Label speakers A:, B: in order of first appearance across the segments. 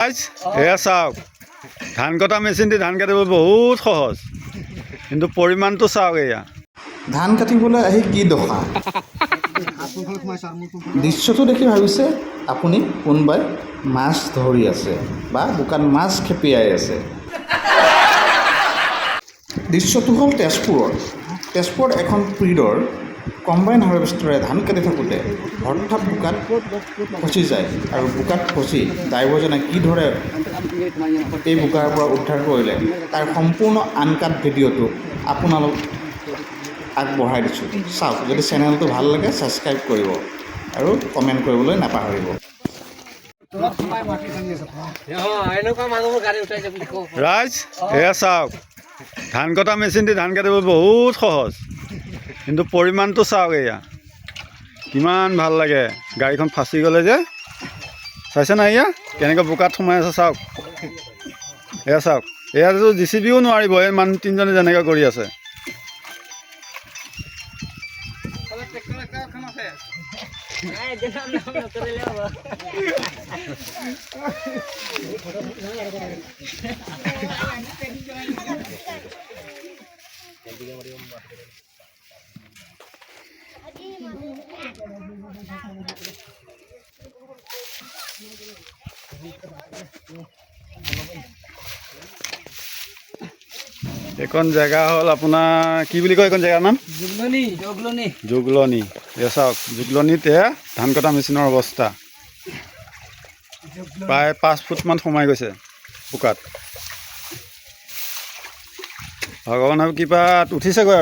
A: এয়া চাওক ধান কটা মেচিন দি ধান কাটিব বহুত সহজ কিন্তু পৰিমাণটো চাওক এয়া
B: ধান কাটিবলৈ আহি কি দশা দৃশ্যটো দেখি ভাবিছে আপুনি কোনোবাই মাছ ধৰি আছে বা বোকাত মাছ খেপিয়াই আছে দৃশ্যটো হ'ল তেজপুৰত এখন ফিল্ডৰ কম্বাইন হাৰ্ভেষ্টাৰে ধান কাটি থাকোঁতে হঠাৎ বোকাত ফচি যায় আৰু বোকাত ফচি ড্ৰাইভাৰজনে কি ধৰে এই বোকাৰ পৰা উদ্ধাৰ কৰিলে তাৰ সম্পূৰ্ণ আনকাট ভিডিঅ'টো আপোনালোক আগবঢ়াই দিছোঁ চাওক যদি চেনেলটো ভাল লাগে ছাবস্ক্ৰাইব কৰিব আৰু কমেণ্ট কৰিবলৈ নাপাহৰিব
A: ৰাইজ এয়া চাওক ধান কটা মেচিন দি ধান কাটিব বহুত সহজ কিন্তু পৰিমাণটো চাওক এয়া কিমান ভাল লাগে গাড়ীখন ফাঁচি গ'লে যে চাইছে না এয়া কেনেকৈ বোকাত সোমাই আছে চাওক এয়াতো JCBও নোৱাৰিব এই মানুহ তিনিজনে যেনেকৈ কৰি আছে এইখন জেগা হ'ল আপোনাৰ কি বুলি কয় এইখন জেগাৰ নাম জুগলনি এয়া চাওক জুগলনিত এয়া ধান কটা মেচিনৰ অৱস্থা প্ৰায় 5 ফুটমান সোমাই গৈছে বোকাত ভগৱানৰ কৃপাত উঠিছেগৈ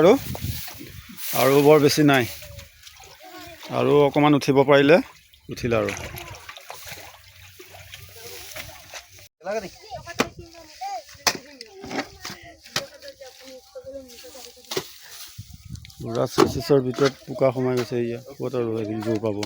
A: আৰু বৰ বেছি নাই আৰু অকণমান উঠিব পাৰিলে উঠিল আৰু বুঢ়া চিচৰ ভিতৰত বোকা সোমাই গৈছে এয়া ক'ত আৰু জোৰ পাব